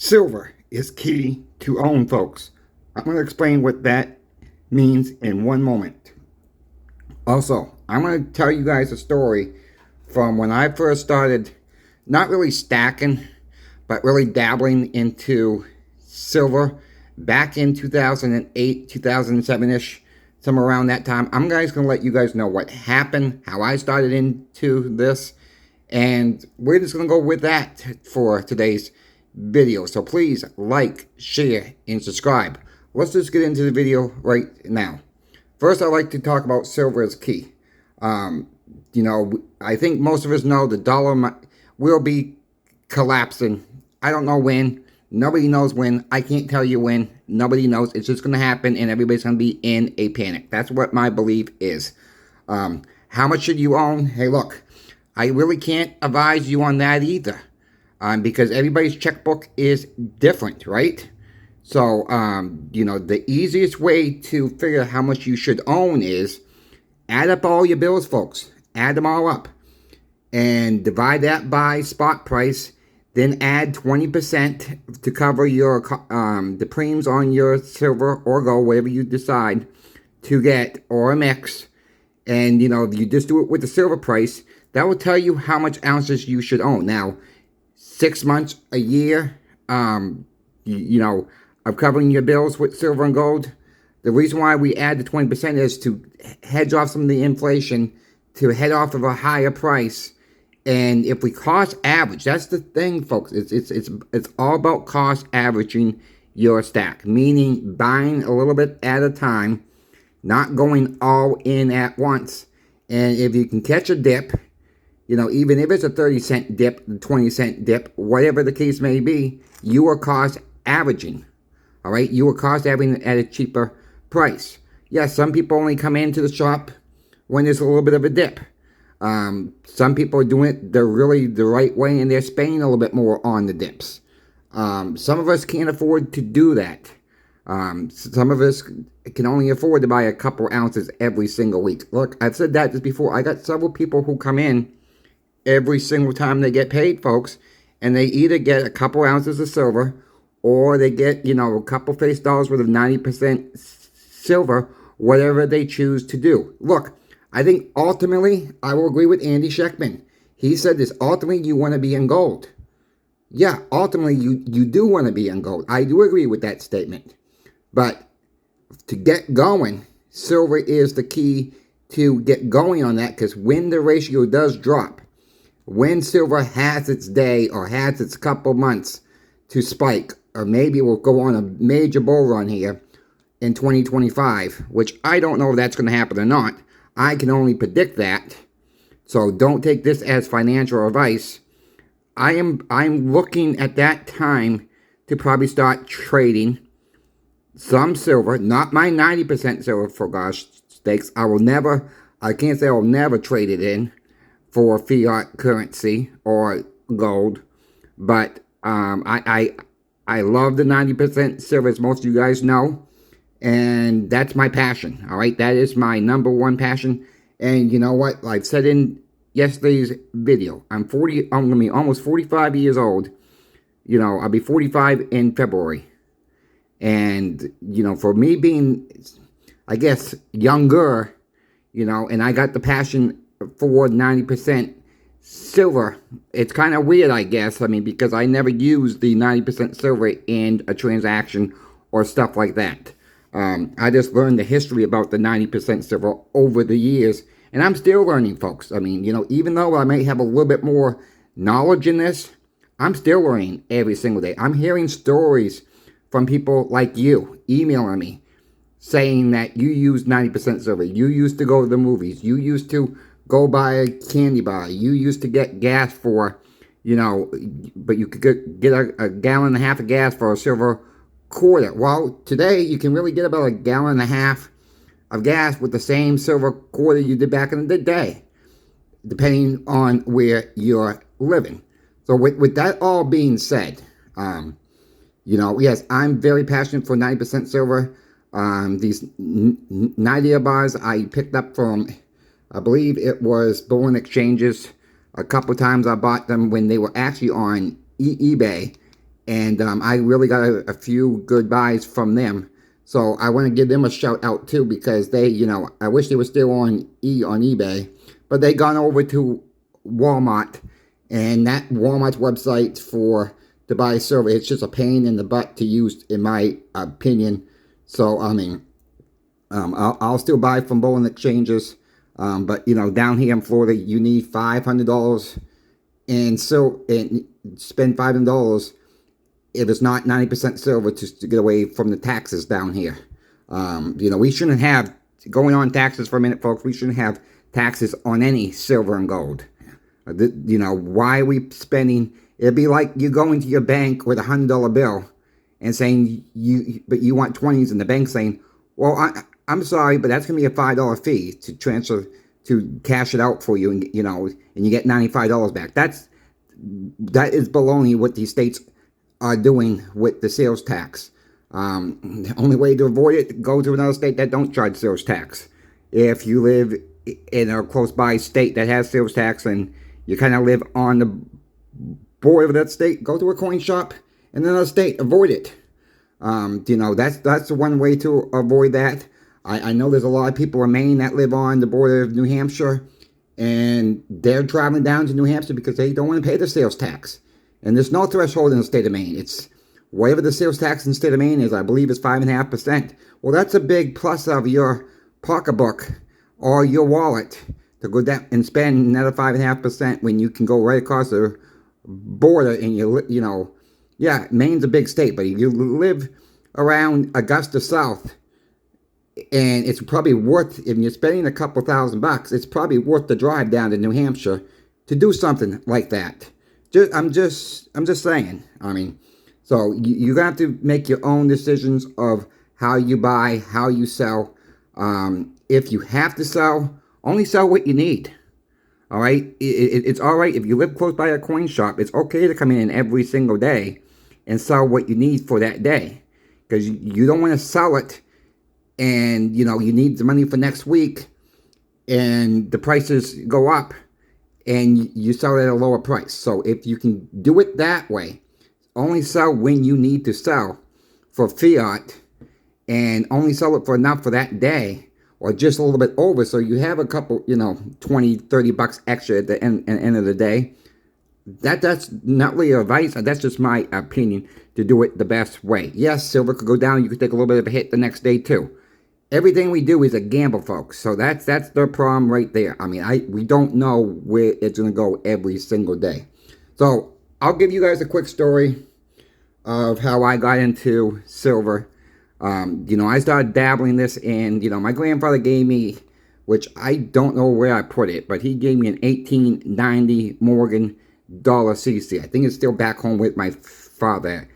Silver is key to own, folks. I'm going to explain what that means in one moment. Also, I'm going to tell you guys a story from when I first started not really stacking, but really dabbling into silver back in 2008, 2007-ish, somewhere around that time. I'm guys going to let you guys know what happened, how I started into this, and we're just going to go with that for today's video. So please like, share, and subscribe. Let's just get into the video right now. First, I'd like to talk about silver as key. I think most of us know the dollar will be collapsing. I don't know when. Nobody knows when. I can't tell you when. Nobody knows. It's just going to happen, and everybody's going to be in a panic. That's what my belief is. How much should you own? Hey, look, I really can't advise you on that either, because everybody's checkbook is different, right? So, the easiest way to figure out how much you should own is add up all your bills, folks. Add them all up and divide that by spot price. Then add 20% to cover your the premiums on your silver or gold, whatever you decide to get, or a mix. And, you just do it with the silver price. That will tell you how much ounces you should own. Now, 6 months, a year, of covering your bills with silver and gold. The reason why we add the 20% is to hedge off some of the inflation, to head off of a higher price. And if we cost average, that's the thing, folks. It's all about cost averaging your stack, meaning buying a little bit at a time, not going all in at once. And if you can catch a dip, even if it's a 30-cent dip, 20-cent dip, whatever the case may be, you are cost averaging. All right, you are cost averaging at a cheaper price. Yes, some people only come into the shop when there's a little bit of a dip. Some people are doing it the right way, and they're spending a little bit more on the dips. Some of us can't afford to do that. Some of us can only afford to buy a couple ounces every single week. Look, I've said that just before. I got several people who come in every single time they get paid, folks, and they either get a couple ounces of silver, or they get, a couple face dollars worth of 90% silver, whatever they choose to do. Look, I think ultimately, I will agree with Andy Schectman. He said this, ultimately, you want to be in gold. Yeah, ultimately, you do want to be in gold. I do agree with that statement. But to get going, silver is the key to get going on that, because when the ratio does drop, when silver has its day or has its couple months to spike, or maybe we'll go on a major bull run here in 2025, which I don't know if that's going to happen or not. I can only predict that. So don't take this as financial advice. I'm looking at that time to probably start trading some silver, not my 90% silver, for gosh sakes. I can't say I'll never trade it in for fiat currency or gold, but I love the 90% silver, as most of you guys know, and that's my passion. All right, that is my number one passion. And you know what? I've said in yesterday's video, I'm gonna be almost 45 years old. I'll be 45 in February, and for me being, I guess, younger, and I got the passion for 90% silver. It's kind of weird, I guess. I mean, because I never used the 90% silver in a transaction or stuff like that. I just learned the history about the 90% silver over the years, and I'm still learning, folks. I mean, even though I may have a little bit more knowledge in this, I'm still learning every single day. I'm hearing stories from people like you emailing me saying that you use 90% silver. You used to go to the movies. You used to go buy a candy bar. You used to get gas for, but you could get a gallon and a half of gas for a silver quarter. Well, today you can really get about a gallon and a half of gas with the same silver quarter you did back in the day, depending on where you're living. So with that all being said, yes, I'm very passionate for 90% silver. These Nadia bars I picked up from, I believe it was Bullion Exchanges. A couple times I bought them when they were actually on eBay, And I really got a few good buys from them. So I want to give them a shout out too, because they, I wish they were still on eBay, but they gone over to Walmart, and that Walmart's website to buy a server, it's just a pain in the butt to use, in my opinion. So I mean, I'll still buy from Bowling Exchanges, but down here in Florida, you need $500 and spend $500 if it's not 90% silver to get away from the taxes down here. We shouldn't have, going on taxes for a minute, folks, we shouldn't have taxes on any silver and gold. Why are we spending, it'd be like you going to your bank with $100 bill and saying, but you want 20s, and the bank saying, well, I'm sorry, but that's going to be a $5 fee to cash it out for you, and you get $95 back. That is baloney what these states are doing with the sales tax. The only way to avoid it, go to another state that don't charge sales tax. If you live in a close by state that has sales tax and you kind of live on the border of that state, go to a coin shop in another state. Avoid it. That's the one way to avoid that. I know there's a lot of people in Maine that live on the border of New Hampshire, and they're traveling down to New Hampshire because they don't want to pay the sales tax. And there's no threshold in the state of Maine. It's whatever the sales tax in the state of Maine is. I believe it's 5.5%. Well, that's a big plus of your pocketbook or your wallet to go down and spend another 5.5% when you can go right across the border. And Maine's a big state, but if you live around Augusta South, and it's probably worth, if you're spending a couple $1,000, it's probably worth the drive down to New Hampshire to do something like that. I'm just saying. I mean, so you have to make your own decisions of how you buy, how you sell. If you have to sell, only sell what you need. All right, it's all right if you live close by a coin shop. It's okay to come in every single day and sell what you need for that day, because you don't want to sell it, and you need the money for next week, and the prices go up, and you sell it at a lower price. So if you can do it that way, only sell when you need to sell for fiat, and only sell it for enough for that day, or just a little bit over, so you have a couple, $20-$30 extra at the end of the day. That's not really advice. That's just my opinion, to do it the best way. Yes, silver could go down. You could take a little bit of a hit the next day too. Everything we do is a gamble, folks. So that's the problem right there. I mean, we don't know where it's going to go every single day. So I'll give you guys a quick story of how I got into silver. I started dabbling this, and my grandfather gave me, which I don't know where I put it, but he gave me an 1890 Morgan dollar CC. I think it's still back home with my father,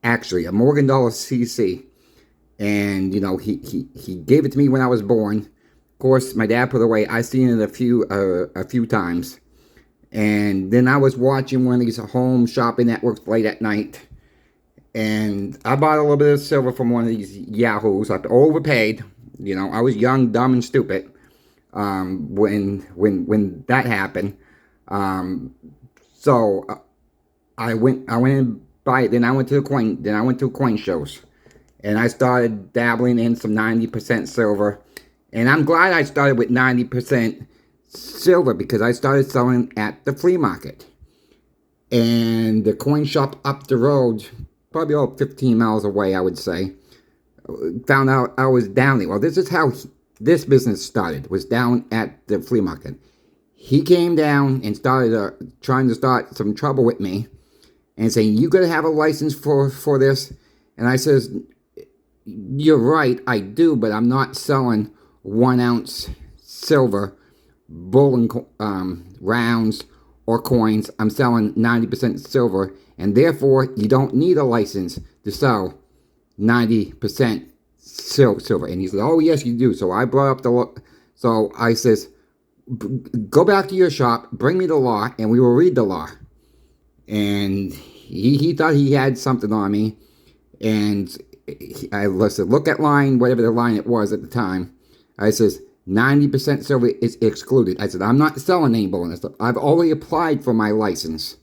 actually, a Morgan dollar CC. And he gave it to me when I was born. Of course, my dad put it away. I seen it a few times, and then I was watching one of these home shopping networks late at night, and I bought a little bit of silver from one of these yahoos. I overpaid. I was young, dumb, and stupid when that happened. So I went and buy it. Then I went to coin shows. And I started dabbling in some 90% silver. And I'm glad I started with 90% silver, because I started selling at the flea market. And the coin shop up the road, probably about 15 miles away, I would say, found out I was down there. Well, this is how this business started, was down at the flea market. He came down and started trying to start some trouble with me and saying, you got to have a license for this. And I says, you're right, I do, but I'm not selling 1 ounce silver, bullion rounds, or coins. I'm selling 90% silver, and therefore you don't need a license to sell 90% silver. And he said, oh yes you do. So I brought up so I says, go back to your shop, bring me the law, and we will read the law. And he thought he had something on me, and I said, look at line, whatever the line it was at the time. I says, 90% silver is excluded. I said, I'm not selling any bullion. I've already applied for my license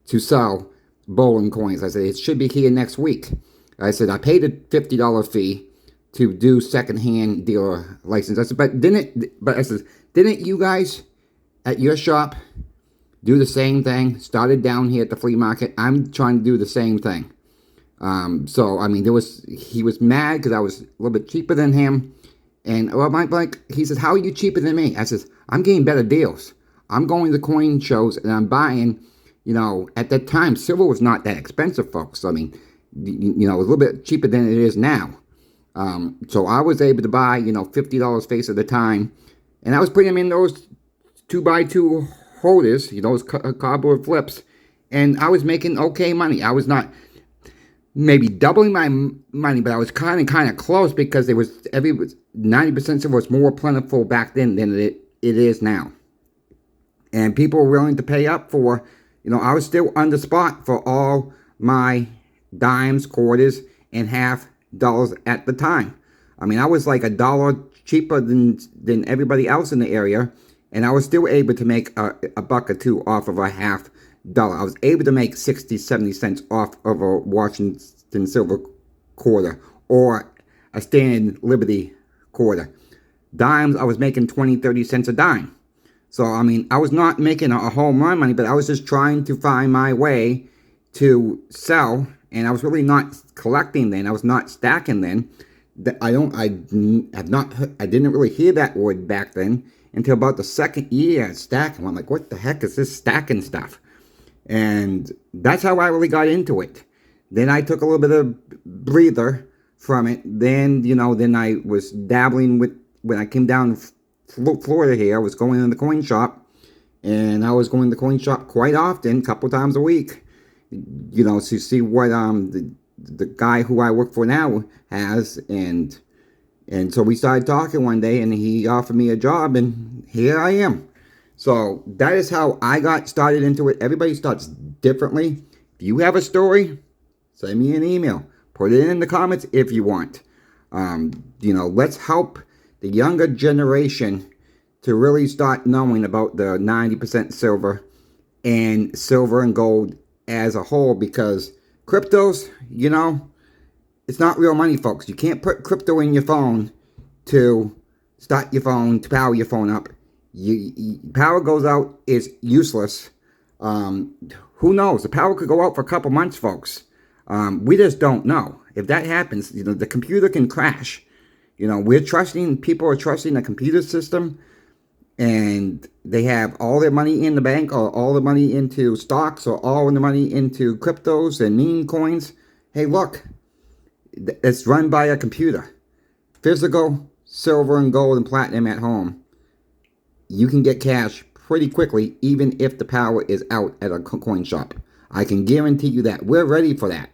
to sell bowling coins. I said, it should be here next week. I said, I paid a $50 fee to do secondhand dealer license. I said, didn't you guys at your shop do the same thing? Started down here at the flea market. I'm trying to do the same thing. So, I mean, he was mad because I was a little bit cheaper than him. And, well, he says, how are you cheaper than me? I says, I'm getting better deals. I'm going to coin shows and I'm buying, at that time, silver was not that expensive, folks. I mean, it was a little bit cheaper than it is now. So I was able to buy, $50 face at a time. And I was putting them in those 2x2 holders, those cardboard flips. And I was making okay money. I was not maybe doubling my money, but I was kind of close because 90% silver was more plentiful back then than it is now. And people were willing to pay up for, I was still on the spot for all my dimes, quarters, and half dollars at the time. I mean, I was like $1 cheaper than everybody else in the area, and I was still able to make a buck or two off of a $half. I was able to make 60, 70 cents off of a Washington silver quarter or a Standard Liberty quarter. Dimes, I was making 20, 30 cents a dime. So, I mean, I was not making a home run money, but I was just trying to find my way to sell. And I was really not collecting then. I was not stacking then. I didn't really hear that word back then until about the second year stacking. I'm like, what the heck is this stacking stuff? And that's how I really got into it. Then I took a little bit of breather from it. Then, then I was dabbling with, when I came down to Florida here, I was going in the coin shop. And I was going to the coin shop quite often, a couple times a week. To see what the guy who I work for now has. And so we started talking one day, and he offered me a job, and here I am. So that is how I got started into it. Everybody starts differently. If you have a story, send me an email. Put it in the comments if you want. Let's help the younger generation to really start knowing about the 90% silver and gold as a whole, because cryptos, it's not real money, folks. You can't put crypto in your phone to start your phone, to power your phone up. Power goes out, is useless. Who knows? The power could go out for a couple months, folks. We just don't know. If that happens, the computer can crash. People are trusting the computer system, and they have all their money in the bank, or all the money into stocks, or all the money into cryptos and meme coins. Hey, look, it's run by a computer. Physical silver and gold and platinum at home, you can get cash pretty quickly, even if the power is out at a coin shop. I can guarantee you that. We're ready for that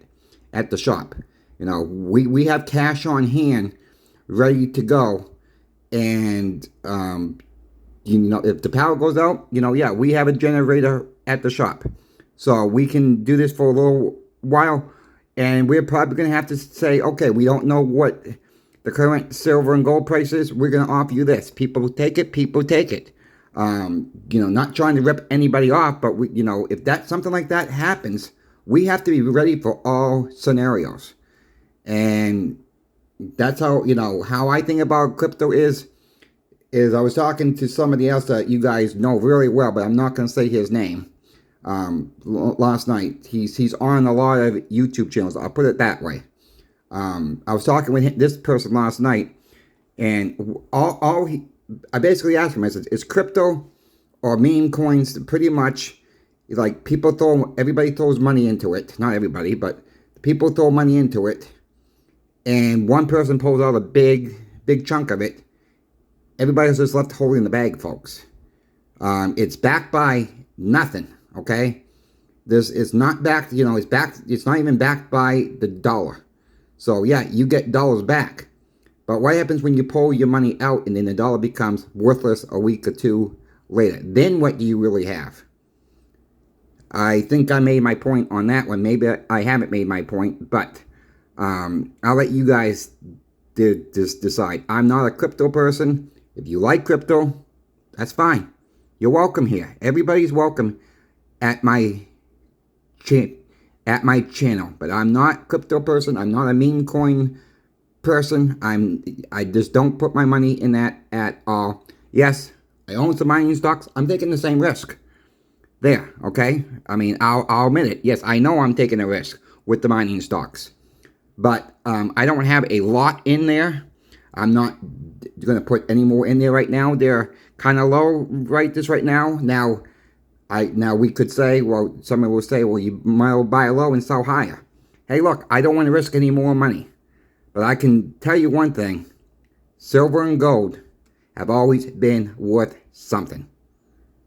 at the shop. We have cash on hand ready to go. And, if the power goes out, we have a generator at the shop. So we can do this for a little while. And we're probably going to have to say, okay, we don't know what the current silver and gold price is. We're going to offer you this. People take it. People take it. Not trying to rip anybody off, but if something like that happens, we have to be ready for all scenarios. And that's how, how I think about crypto is I was talking to somebody else that you guys know really well, but I'm not going to say his name. Last night, he's on a lot of YouTube channels. I'll put it that way. I was talking with this person last night, and I basically asked him, I said, is crypto or meme coins pretty much like everybody throws money into it. Not everybody, but people throw money into it. And one person pulls out a big chunk of it. Everybody's just left holding the bag, folks. It's backed by nothing, okay? It's not backed, it's not even backed by the dollar. So yeah, you get dollars back. But what happens when you pull your money out and then the dollar becomes worthless a week or two later? Then what do you really have? I think I made my point on that one. Maybe I haven't made my point, but I'll let you guys decide. I'm not a crypto person. If you like crypto, that's fine. You're welcome here. Everybody's welcome at my at my channel. But I'm not a crypto person. I'm not a meme coin person. I just don't put my money in that at all. Yes, I own some mining stocks. I'm taking the same risk. There, okay? I mean, I'll admit it. Yes, I know I'm taking a risk with the mining stocks. But I don't have a lot in there. I'm not going to put any more in there right now. They're kind of low right now. Now we could say, well, someone will say, well, you might as well buy low and sell higher. Hey, look, I don't want to risk any more money. But I can tell you one thing. Silver and gold have always been worth something.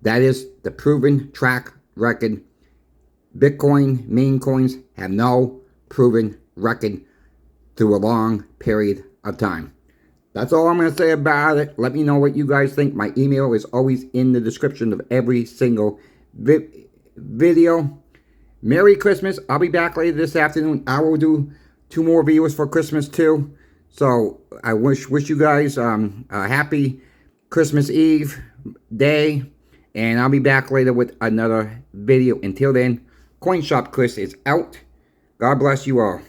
That is the proven track record. Bitcoin, meme coins have no proven record through a long period of time. That's all I'm going to say about it. Let me know what you guys think. My email is always in the description of every single video. Merry Christmas. I'll be back later this afternoon. I will do 2 more videos for Christmas too. So I wish you guys a happy Christmas Eve day. And I'll be back later with another video. Until then, CoinShop Chris is out. God bless you all.